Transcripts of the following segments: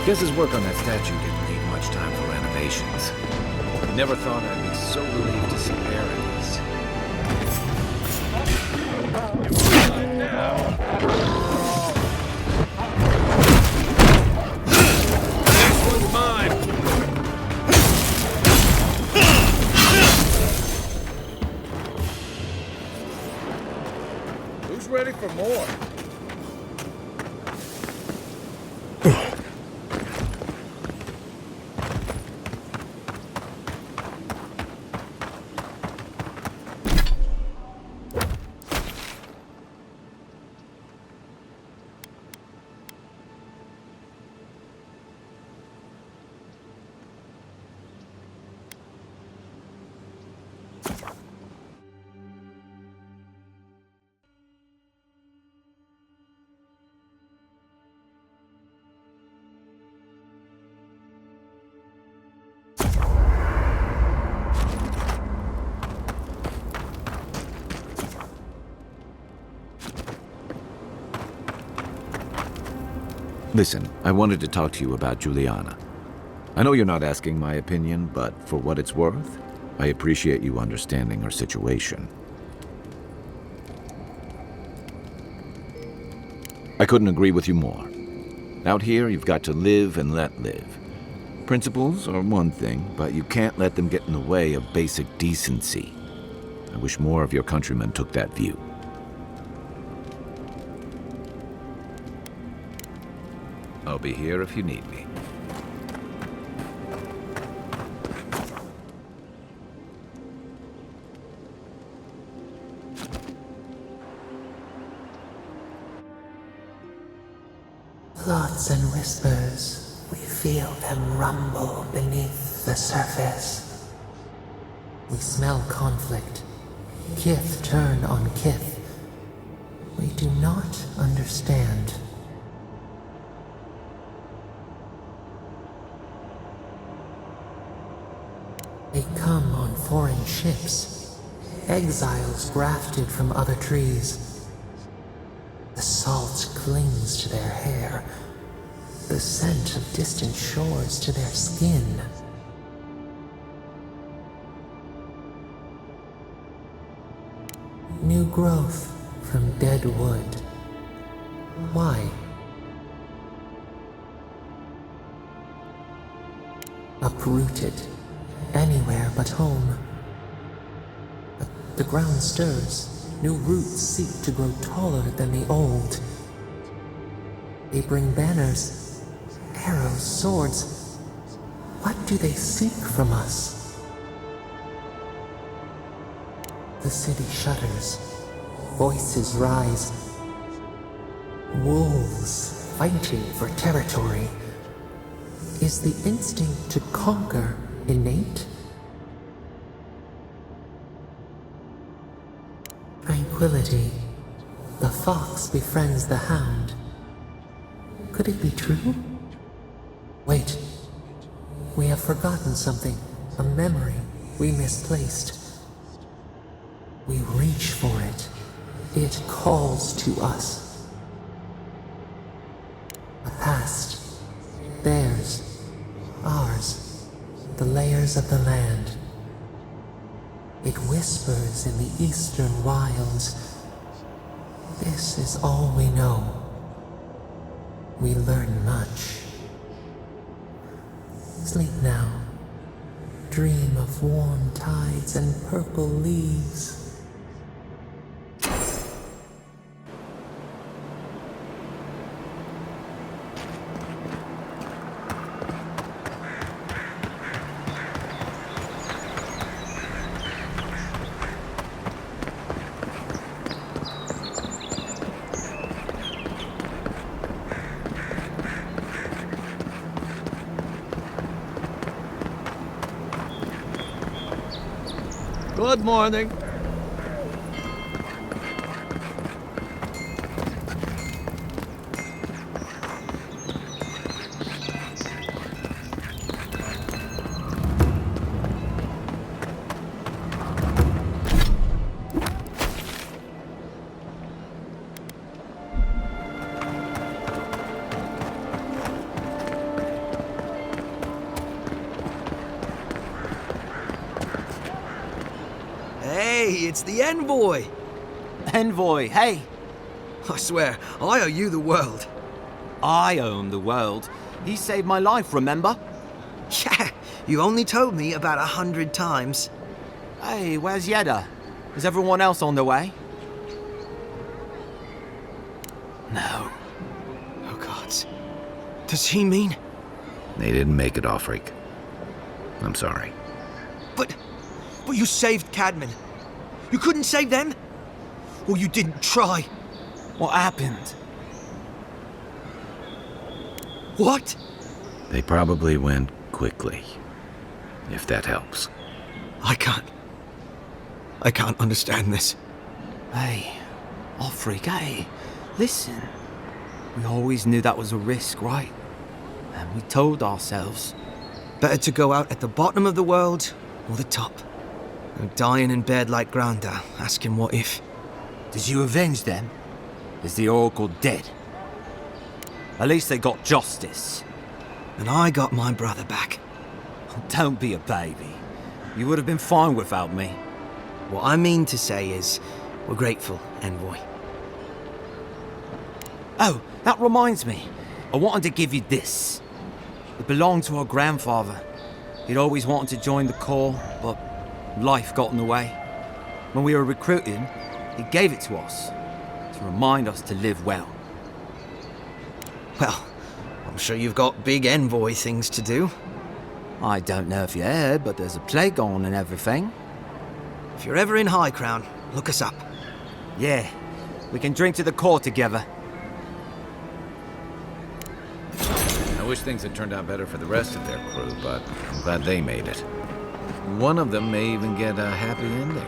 Guess his work on that statue didn't leave much time for renovations. Never thought I'd be so relieved to see Paradise. This one's mine! Who's ready for more? Listen, I wanted to talk to you about Juliana. I know you're not asking my opinion, but for what it's worth, I appreciate you understanding her situation. I couldn't agree with you more. Out here, you've got to live and let live. Principles are one thing, but you can't let them get in the way of basic decency. I wish more of your countrymen took that view. I'll be here if you need me. Thoughts and whispers, we feel them rumble beneath the surface. We smell conflict, kith turn on kith. We do not understand. They come on foreign ships, exiles grafted from other trees. The salt clings to their hair, the scent of distant shores to their skin. New growth from dead wood. Why? Uprooted. Anywhere but home. The ground stirs. New roots seek to grow taller than the old. They bring banners, arrows, swords. What do they seek from us? The city shudders. Voices rise. Wolves fighting for territory. Is the instinct to conquer innate? Tranquility. The fox befriends the hound. Could it be true? Wait. We have forgotten something. A memory we misplaced. We reach for it. It calls to us. A past. Theirs. Ours. The layers of the land. It whispers in the eastern wilds. This is all we know. We learn much. Sleep now. Dream of warm tides and purple leaves. Good morning. It's the envoy! Envoy, hey! I swear, I owe you the world. I owe him the world. He saved my life, remember? Yeah, you only told me about 100 times. Hey, where's Yeda? Is everyone else on their way? No. Oh, gods. Does he mean... They didn't make it, Offreak. I'm sorry. But you saved Cadman. You couldn't save them? Or you didn't try? What happened? What? They probably went quickly, if that helps. I can't understand this. Hey, Offreak, hey, listen. We always knew that was a risk, right? And we told ourselves. Better to go out at the bottom of the world or the top. And dying in bed like Granda, asking what if. Did you avenge them? Is the Oracle dead? At least they got justice. And I got my brother back. Don't be a baby. You would have been fine without me. What I mean to say is, we're grateful, Envoy. Oh, that reminds me. I wanted to give you this. It belonged to our grandfather. He'd always wanted to join the Corps, but life got in the way. When we were recruiting, he gave it to us to remind us to live well. Well, I'm sure you've got big Envoy things to do. I don't know if you heard, but there's a plague on and everything. If you're ever in High Crown, look us up. Yeah, we can drink to the Corps together. I wish things had turned out better for the rest of their crew, but I'm glad they made it. One of them may even get a happy ending.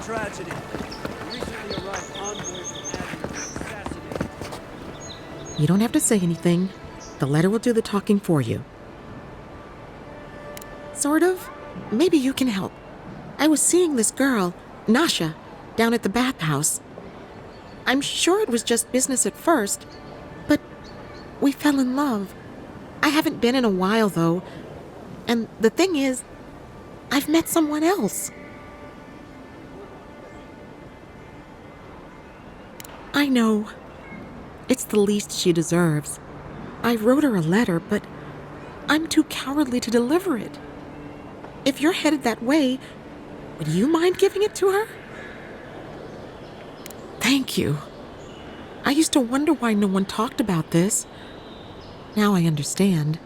Tragedy. Recently arrived envoy from Avowed was assassinated. You don't have to say anything. The letter will do the talking for you. Sort of. Maybe you can help. I was seeing this girl, Nasha, down at the bathhouse. I'm sure it was just business at first, but we fell in love. I haven't been in a while, though. And the thing is, I've met someone else. I know. It's the least she deserves. I wrote her a letter, but I'm too cowardly to deliver it. If you're headed that way, would you mind giving it to her? Thank you. I used to wonder why no one talked about this. Now I understand.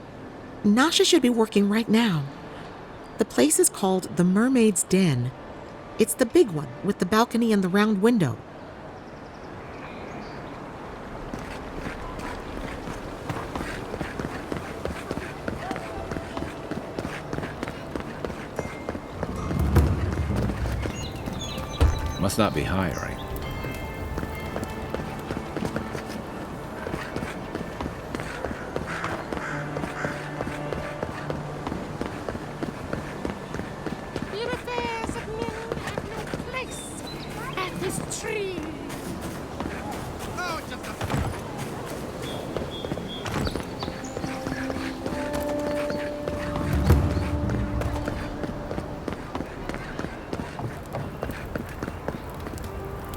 Nasha should be working right now. The place is called the Mermaid's Den. It's the big one with the balcony and the round window. Must not be high, right? The affairs of men have no place at this tree.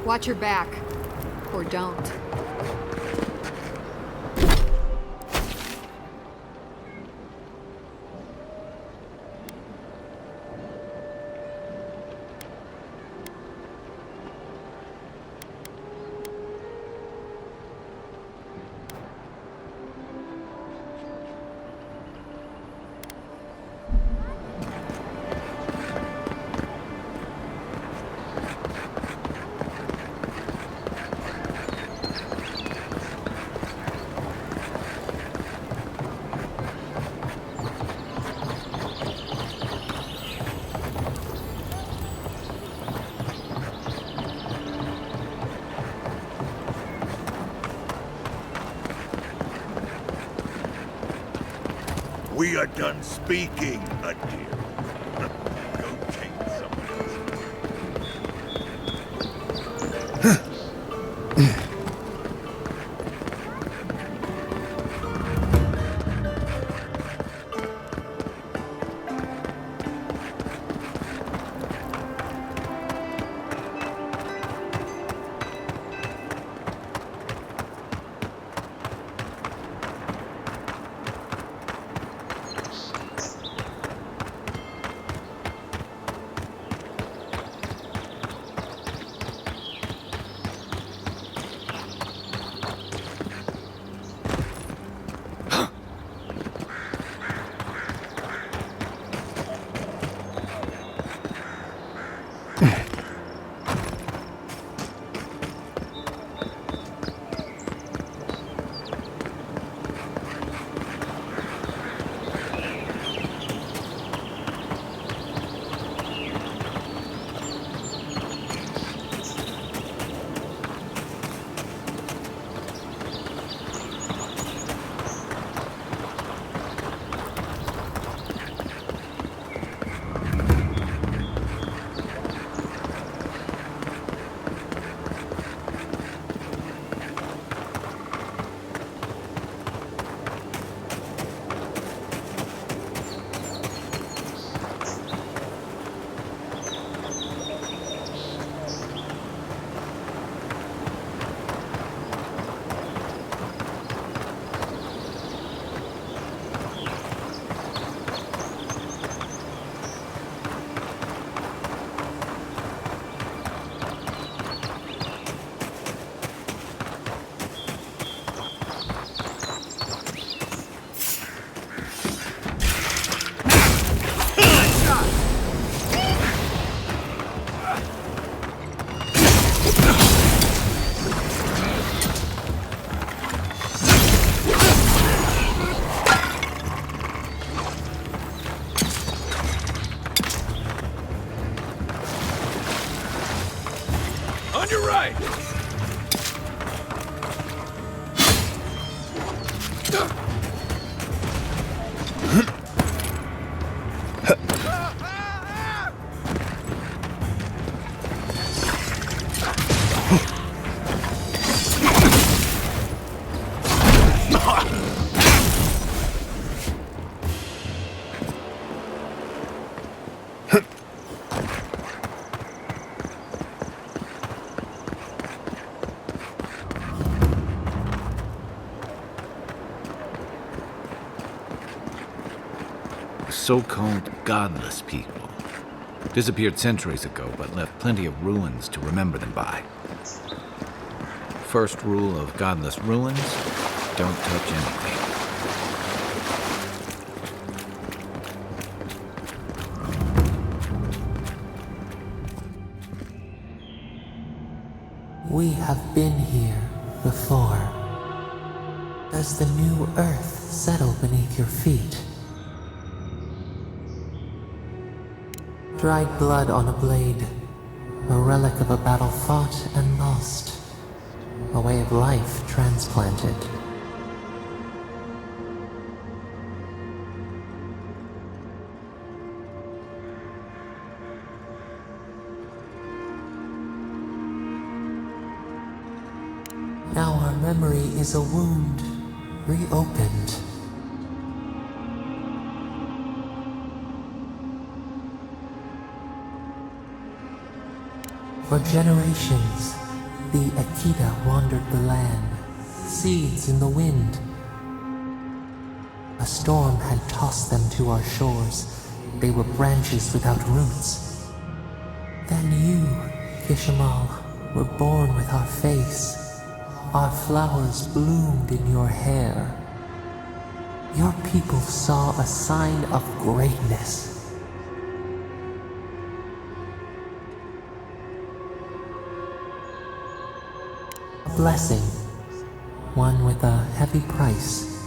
Watch your back. Or don't. We are done speaking, dear. Go take someone else. On your right! So-called godless people. Disappeared centuries ago, but left plenty of ruins to remember them by. First rule of godless ruins, don't touch anything. We have been here before. Does the new earth settle beneath your feet? Dried blood on a blade, a relic of a battle fought and lost, a way of life transplanted. Now our memory is a wound, reopened. For generations, the Akita wandered the land, seeds in the wind. A storm had tossed them to our shores. They were branches without roots. Then you, Kishimal, were born with our face. Our flowers bloomed in your hair. Your people saw a sign of greatness. Blessing, one with a heavy price.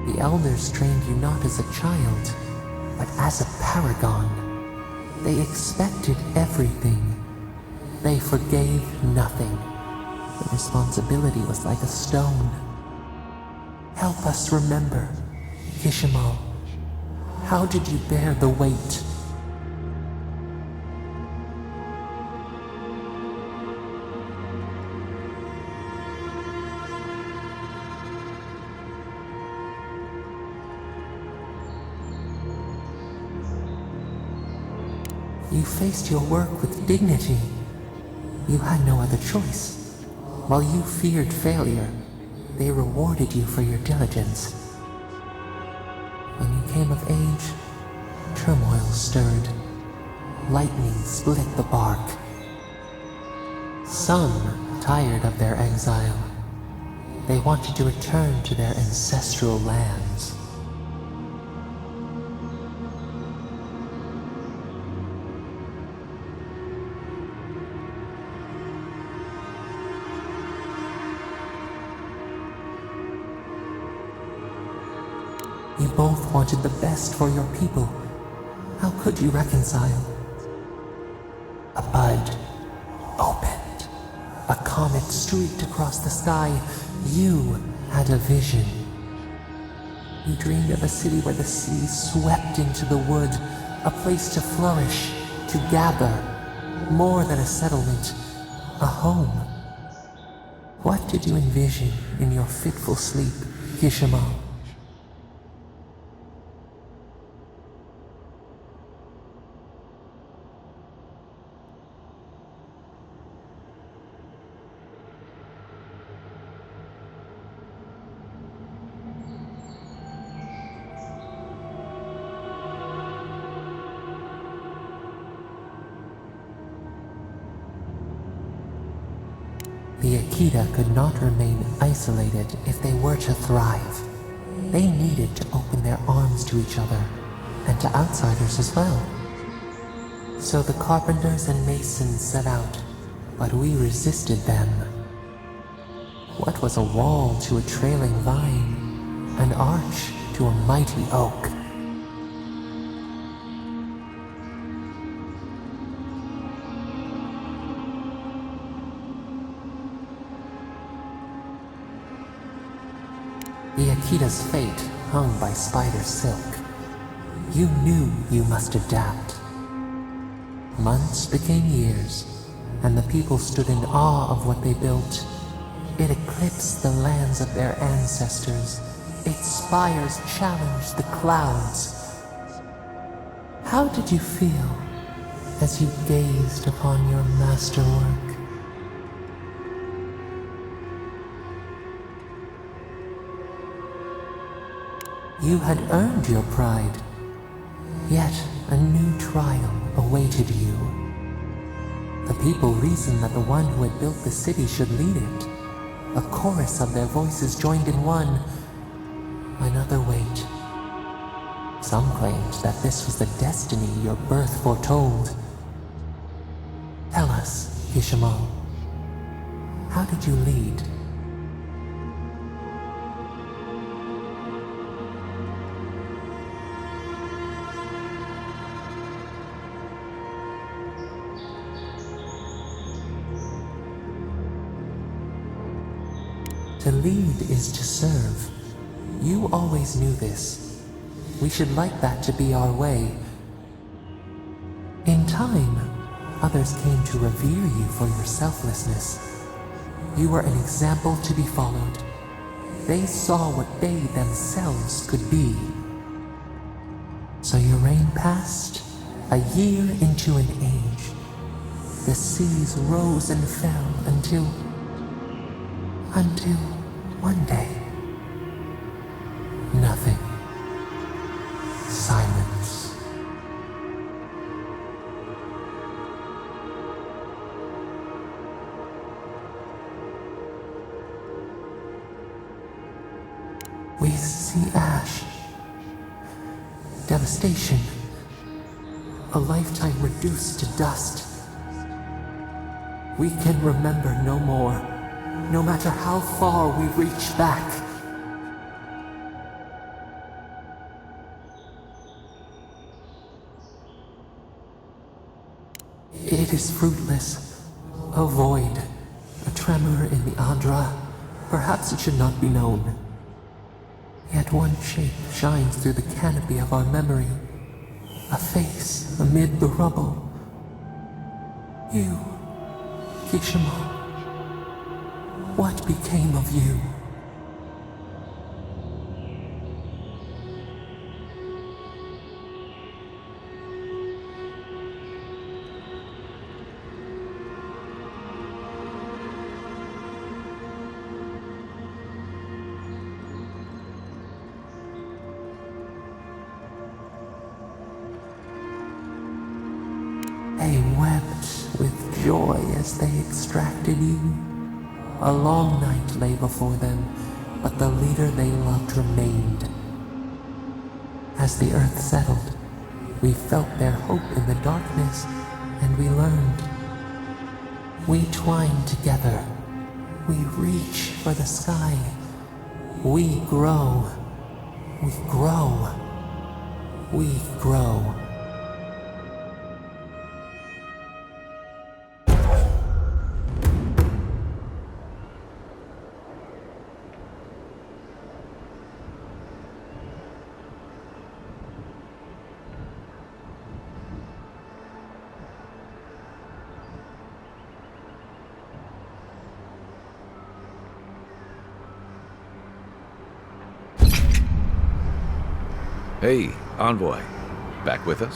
The elders trained you not as a child, but as a paragon. They expected everything. They forgave nothing. The responsibility was like a stone. Help us remember, Kishimo, how did you bear the weight? You faced your work with dignity. You had no other choice. While you feared failure, they rewarded you for your diligence. When you came of age, turmoil stirred. Lightning split the bark. Some tired of their exile. They wanted to return to their ancestral lands. You both wanted the best for your people. How could you reconcile? A bud opened. A comet streaked across the sky. You had a vision. You dreamed of a city where the sea swept into the wood, a place to flourish, to gather, more than a settlement, a home. What did you envision in your fitful sleep, Kishimo? The Akita could not remain isolated if they were to thrive. They needed to open their arms to each other, and to outsiders as well. So the carpenters and masons set out, but we resisted them. What was a wall to a trailing vine, an arch to a mighty oak? The Akita's fate hung by spider silk. You knew you must adapt. Months became years, and the people stood in awe of what they built. It eclipsed the lands of their ancestors. Its spires challenged the clouds. How did you feel as you gazed upon your masterwork? You had earned your pride, yet a new trial awaited you. The people reasoned that the one who had built the city should lead it. A chorus of their voices joined in one. Another wait. Some claimed that this was the destiny your birth foretold. Tell us, Kishimo, how did you lead? To lead is to serve. You always knew this. We should like that to be our way. In time, others came to revere you for your selflessness. You were an example to be followed. They saw what they themselves could be. So your reign passed, a year into an age. The seas rose and fell until one day, nothing. Silence. We see ash, devastation, a lifetime reduced to dust. We can remember no more. No matter how far we reach back. It is fruitless. A void. A tremor in the Andhra. Perhaps it should not be known. Yet one shape shines through the canopy of our memory. A face amid the rubble. You, Kishima. What became of you? They wept with joy as they extracted you. A long night lay before them, but the leader they loved remained. As the earth settled, we felt their hope in the darkness, and we learned. We twine together. We reach for the sky. We grow. We grow. We grow. Hey, Envoy. Back with us?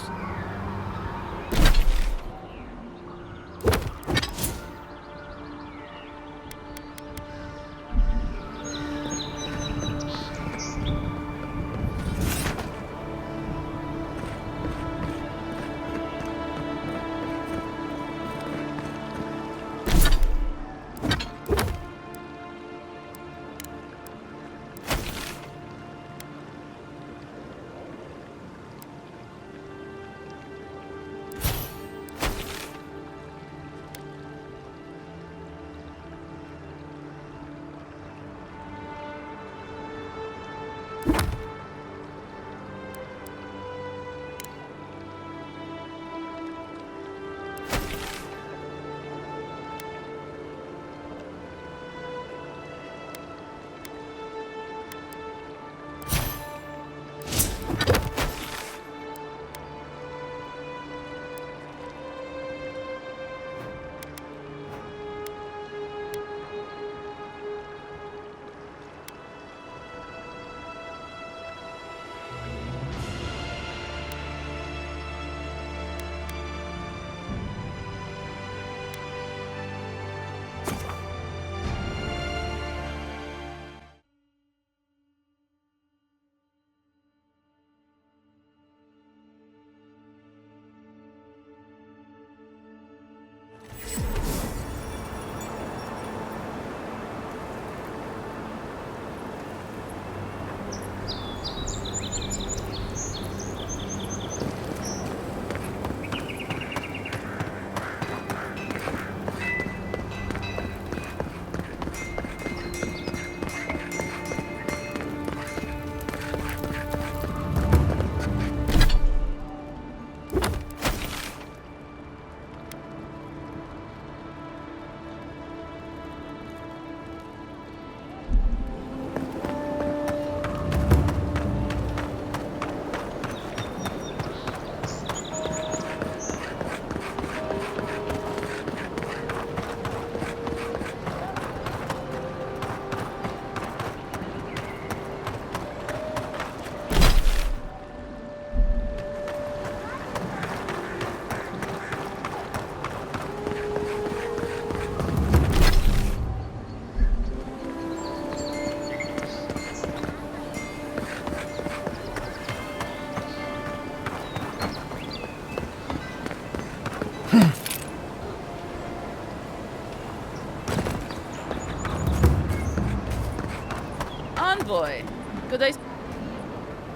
Envoy, could I...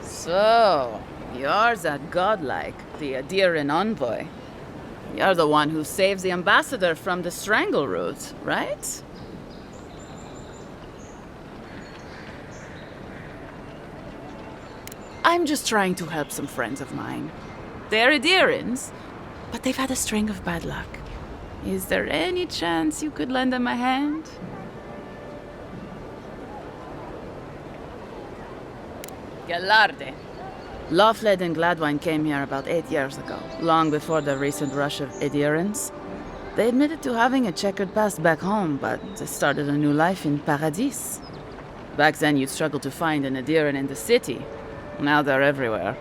So, you're that godlike, the Adiran envoy. You're the one who saves the ambassador from the Strangleroot, right? I'm just trying to help some friends of mine. They're Adirans, but they've had a string of bad luck. Is there any chance you could lend them a hand? Galarde. Lawfled and Gladwine came here about 8 years ago, long before the recent rush of adherents. They admitted to having a checkered past back home, but they started a new life in Paradis. Back then, you'd struggle to find an adherent in the city. Now they're everywhere.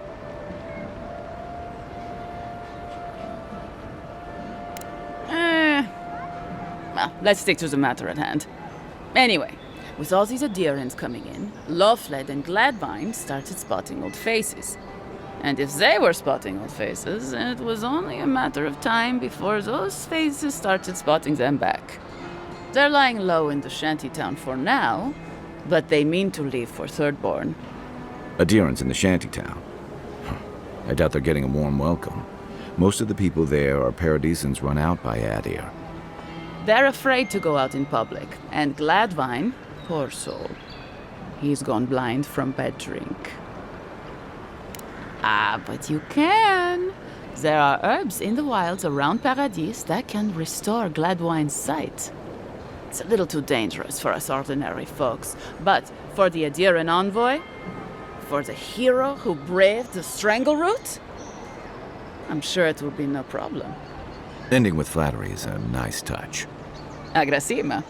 Well, let's stick to the matter at hand. Anyway, with all these adherents coming in, Lawfled and Gladwine started spotting old faces. And if they were spotting old faces, it was only a matter of time before those faces started spotting them back. They're lying low in the shantytown for now, but they mean to leave for Thirdborn. Adherents in the shantytown. I doubt they're getting a warm welcome. Most of the people there are Paradisans run out by Adir. They're afraid to go out in public, and Gladwine, poor soul, he's gone blind from bad drink. Ah, but you can. There are herbs in the wilds around Paradis that can restore Gladwine's sight. It's a little too dangerous for us ordinary folks, but for the adherent envoy, for the hero who braved the strangle route, I'm sure it will be no problem. Ending with flattery is a nice touch. Agrasima.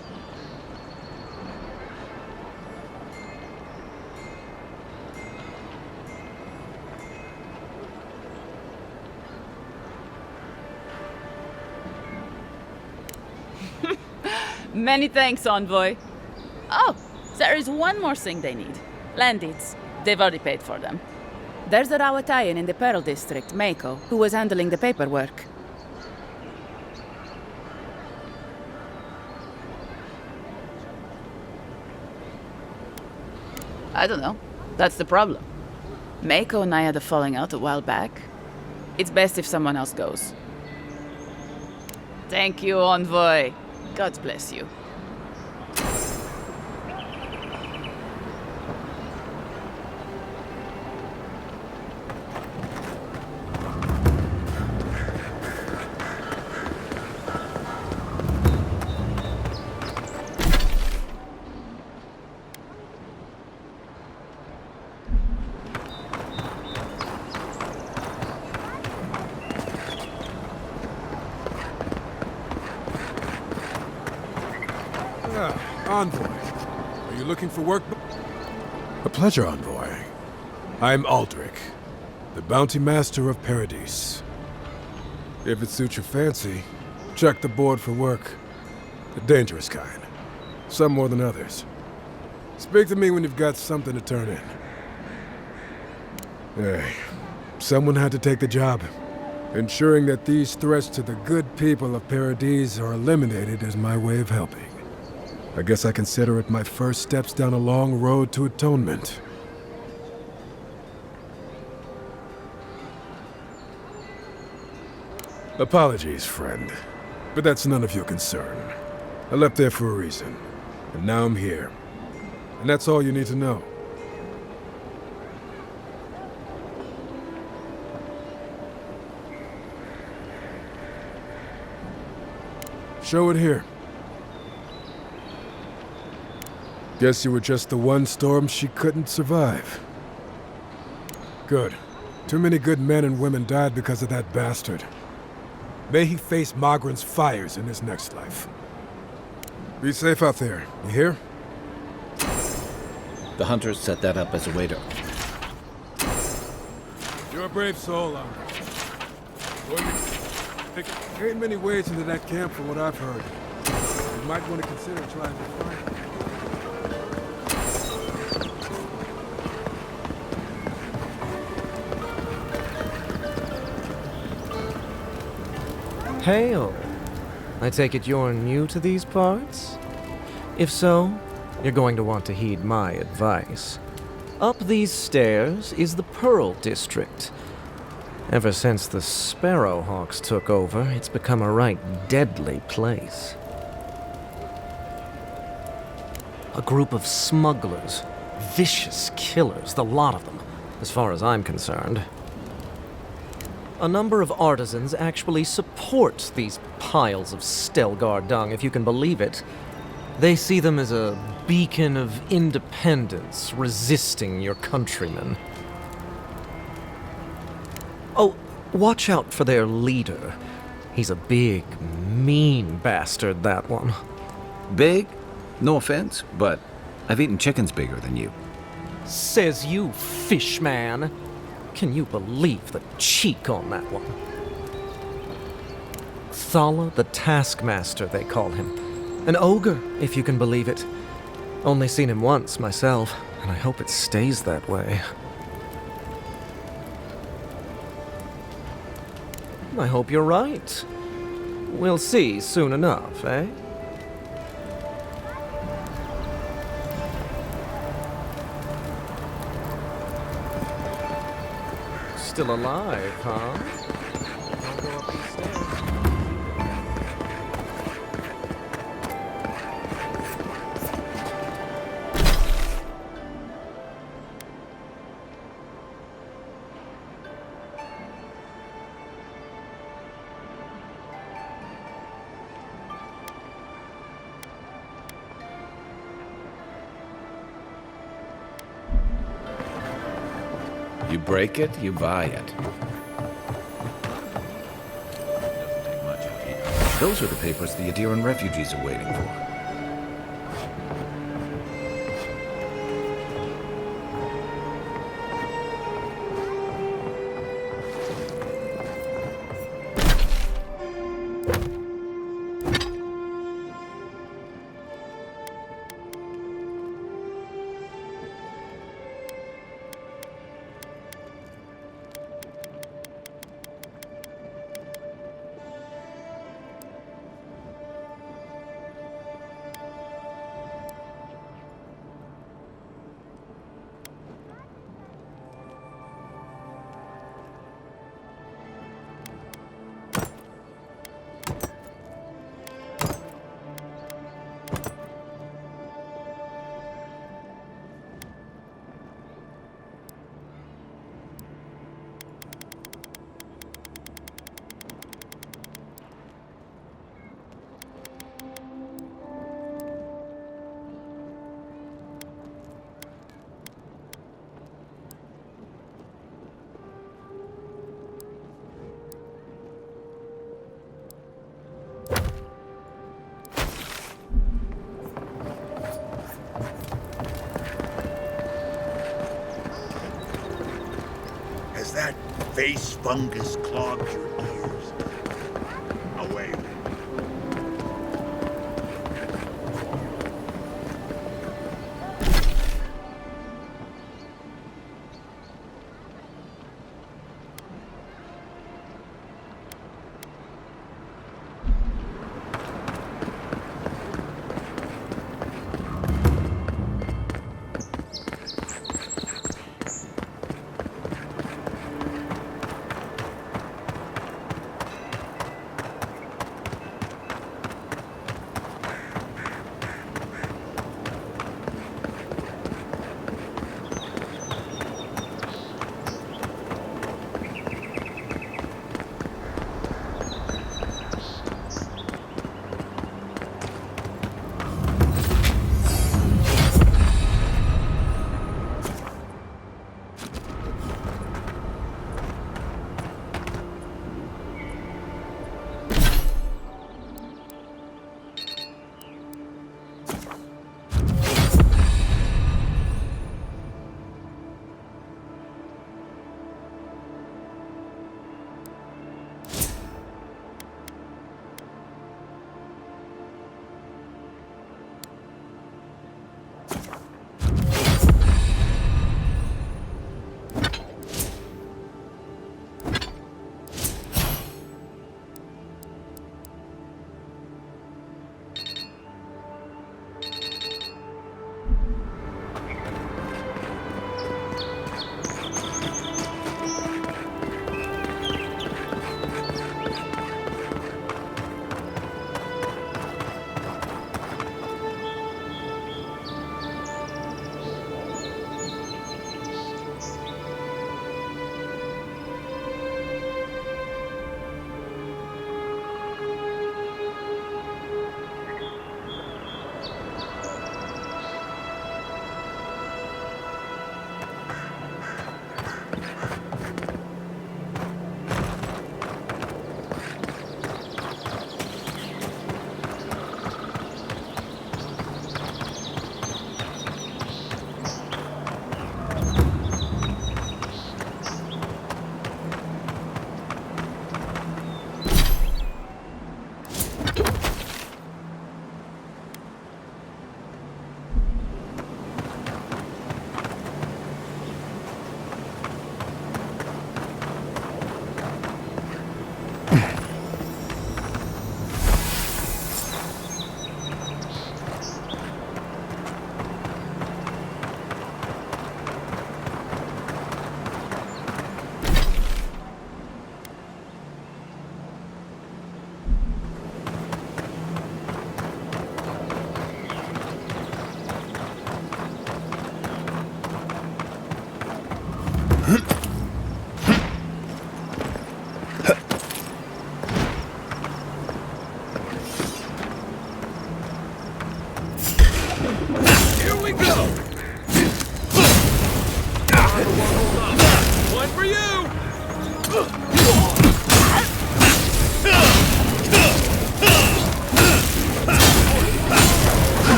Many thanks, Envoy. Oh, there is one more thing they need. Land deeds. They've already paid for them. There's a Rawatayan in the Pearl District, Mako, who was handling the paperwork. I don't know. That's the problem. Mako and I had a falling out a while back. It's best if someone else goes. Thank you, Envoy. God bless you. Envoy, are you looking for work? A pleasure, Envoy. I'm Aldrich, the bounty master of Paradis. If it suits your fancy, check the board for work. The dangerous kind. Some more than others. Speak to me when you've got something to turn in. Hey, someone had to take the job. Ensuring that these threats to the good people of Paradis are eliminated is my way of helping. I guess I consider it my first steps down a long road to atonement. Apologies, friend, but that's none of your concern. I left there for a reason, and now I'm here. And that's all you need to know. Show it here. Guess you were just the one storm she couldn't survive. Good. Too many good men and women died because of that bastard. May he face Magran's fires in his next life. Be safe out there, you hear? The hunters set that up as a way to... You're a brave soul, Uncle. There ain't many ways into that camp from what I've heard. You might want to consider trying to find it. Hail! I take it you're new to these parts? If so, you're going to want to heed my advice. Up these stairs is the Pearl District. Ever since the Sparrowhawks took over, it's become a right deadly place. A group of smugglers, vicious killers, the lot of them, as far as I'm concerned. A number of artisans actually support these piles of Stelgar dung, if you can believe it. They see them as a beacon of independence resisting your countrymen. Oh, watch out for their leader. He's a big, mean bastard, that one. Big? No offense, but I've eaten chickens bigger than you. Says you, fishman. Can you believe the cheek on that one? Thala the Taskmaster, they call him. An ogre, if you can believe it. Only seen him once, myself, and I hope it stays that way. I hope you're right. We'll see soon enough, eh? Still alive, huh? Don't go up these stairs. You break it, you buy it. Doesn't take much of it. Those are the papers the Adiran refugees are waiting for. Has that face fungus clogged your ears? Away with it.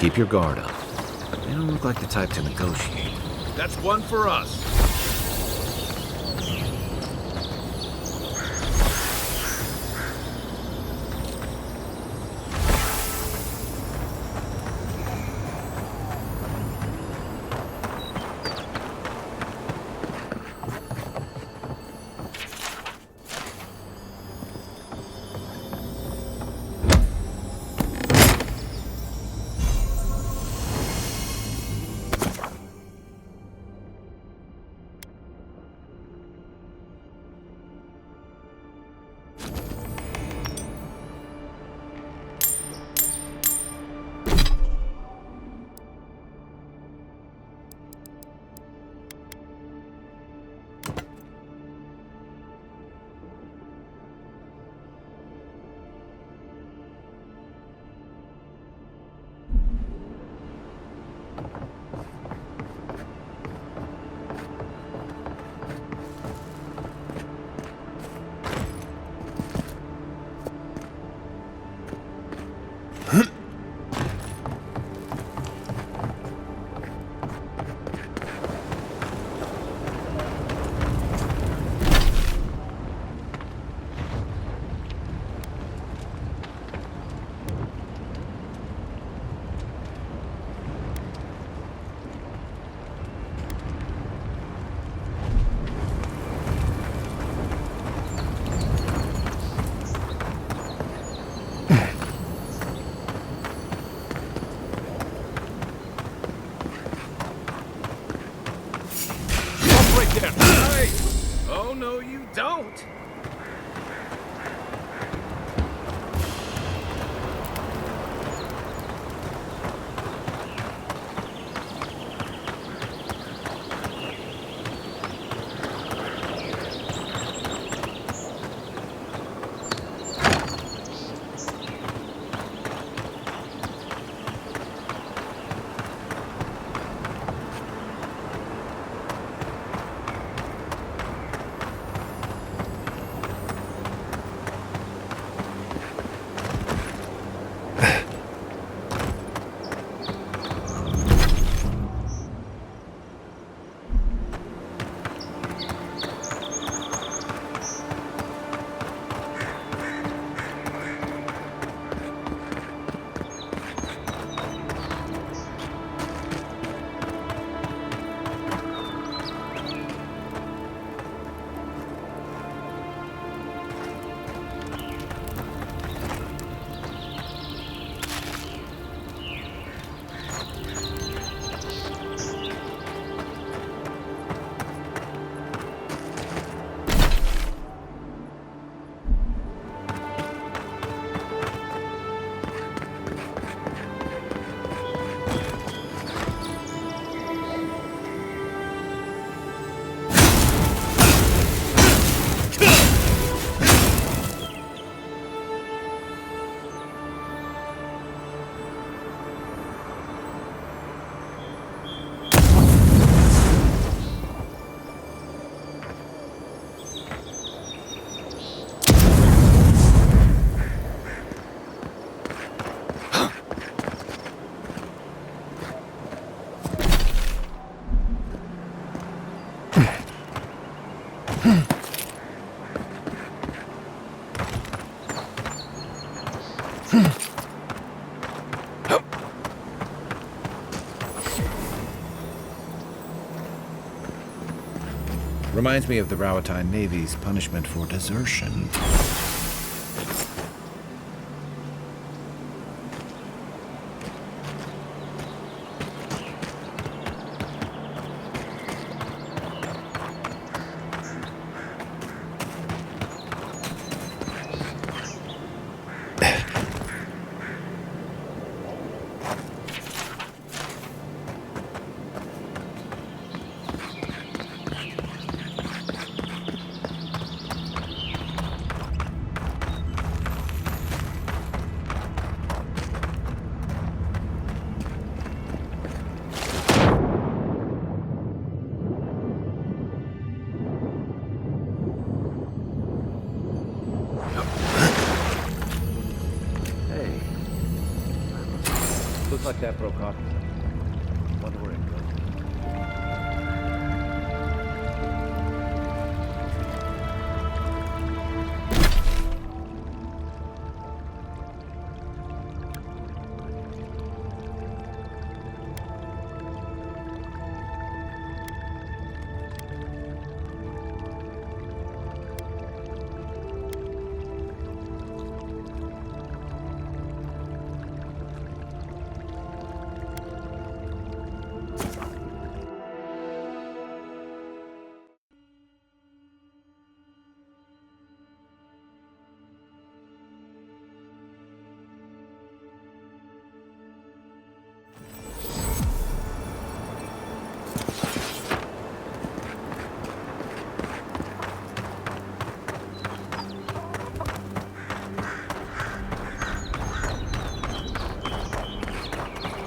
Keep your guard up. They don't look like the type to negotiate. That's one for us. Oh, no, you don't. Reminds me of the Rawatine Navy's punishment for desertion. Looks like that broke off. Wonder where it goes.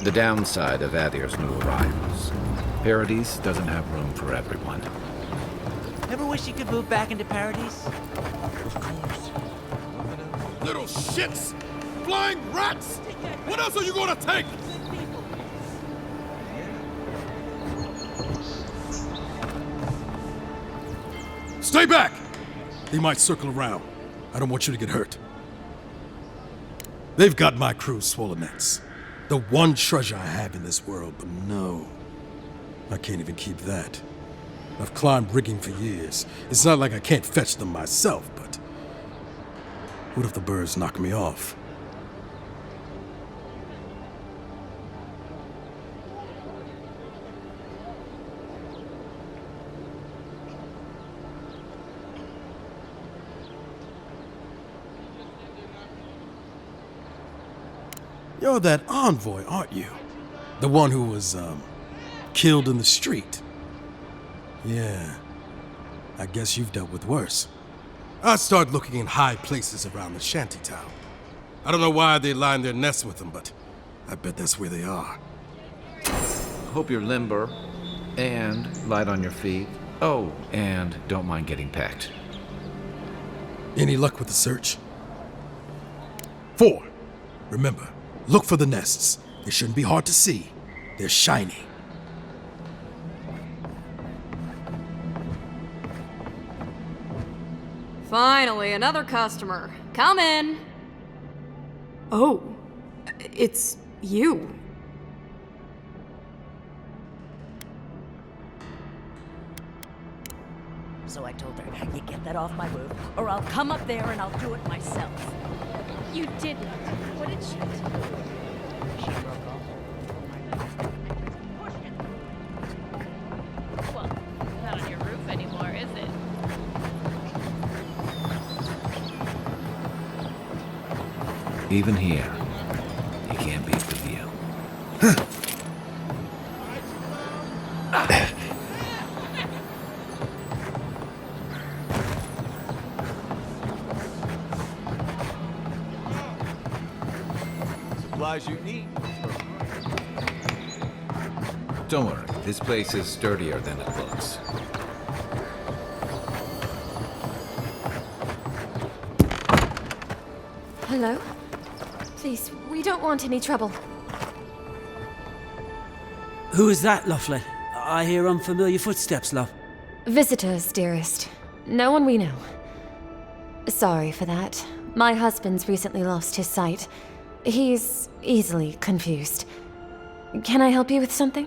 The downside of Adir's new arrivals. Paradise doesn't have room for everyone. Ever wish you could move back into Paradise? Of course. Little shits! Flying rats! What else are you gonna take? Stay back! They might circle around. I don't want you to get hurt. They've got my crew's swollen nets. The one treasure I have in this world, but no. I can't even keep that. I've climbed rigging for years. It's not like I can't fetch them myself, but... what if the birds knock me off? You're that envoy, aren't you? The one who was, killed in the street. Yeah. I guess you've dealt with worse. I start looking in high places around the shantytown. I don't know why they line their nests with them, but I bet that's where they are. Hope you're limber and light on your feet. Oh, and don't mind getting pecked. Any luck with the search? 4. Remember, look for the nests. They shouldn't be hard to see. They're shiny. Finally, another customer. Come in. Oh, it's you. So I told her, you get that off my roof, or I'll come up there and I'll do it myself. You didn't. What did she do? She broke off. Well, not on your roof anymore, is it? Even here, you can't beat the view. Supplies you need. Don't worry, this place is sturdier than it looks. Hello? Please, we don't want any trouble. Who is that, Lovely? I hear unfamiliar footsteps, love. Visitors, dearest. No one we know. Sorry for that. My husband's recently lost his sight. He's easily confused. Can I help you with something?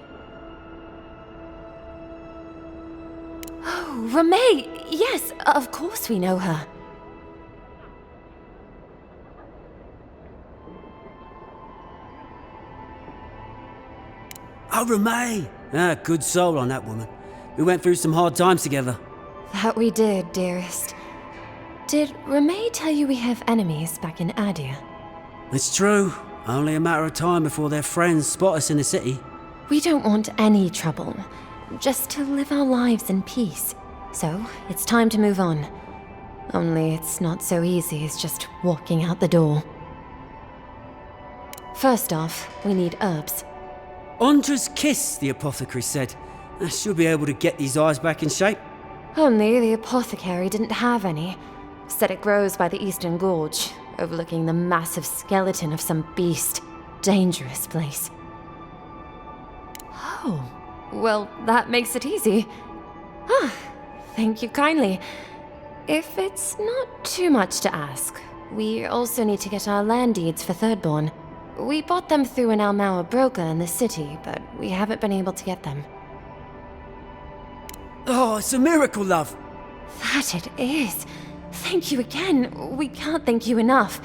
Oh, Ramay! Yes, of course we know her. Oh, Ramay! Ah, good soul on that woman. We went through some hard times together. That we did, dearest. Did Ramay tell you we have enemies back in Adia? It's true. Only a matter of time before their friends spot us in the city. We don't want any trouble. Just to live our lives in peace. So, it's time to move on. Only it's not so easy as just walking out the door. First off, we need herbs. Andra's kiss, the apothecary said. She'll be able to get these eyes back in shape. Only the apothecary didn't have any. Said it grows by the Eastern Gorge, overlooking the massive skeleton of some beast. Dangerous place. Oh, well, that makes it easy. Ah, thank you kindly. If it's not too much to ask, we also need to get our land deeds for Thirdborn. We bought them through an Almaua broker in the city, but we haven't been able to get them. Oh, it's a miracle, love. That it is. Thank you again. We can't thank you enough.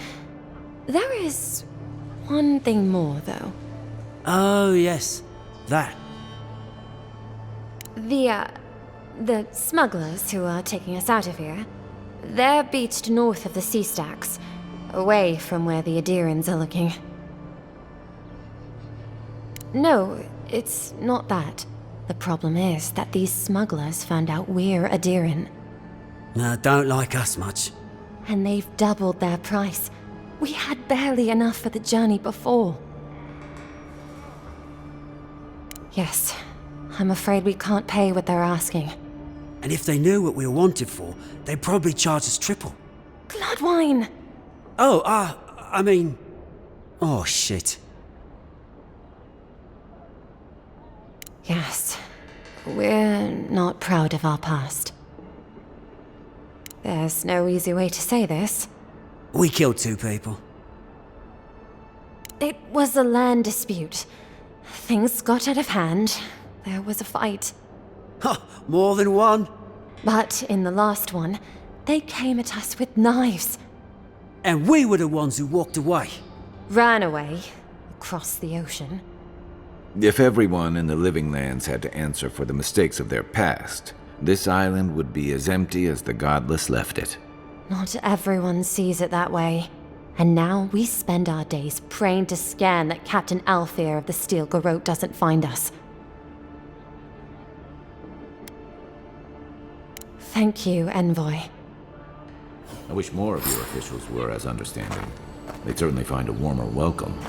There is one thing more, though. Oh, yes. That. The smugglers who are taking us out of here, they're beached north of the sea stacks, away from where the Adirans are looking. No, it's not that. The problem is that these smugglers found out we're Adiran. No, don't like us much. And they've doubled their price. We had barely enough for the journey before. Yes, I'm afraid we can't pay what they're asking. And if they knew what we were wanted for, they'd probably charge us triple. Bloodwine! Oh, I mean... Oh, shit. Yes, we're not proud of our past. There's no easy way to say this. We killed 2 people. It was a land dispute. Things got out of hand. There was a fight. Ha! More than one? But in the last one, they came at us with knives. And we were the ones who walked away. Ran away, across the ocean. If everyone in the living lands had to answer for the mistakes of their past, this island would be as empty as the godless left it. Not everyone sees it that way. And now we spend our days praying to scan that Captain Alfear of the Steel Garrote doesn't find us. Thank you, Envoy. I wish more of your officials were as understanding. They'd certainly find a warmer welcome.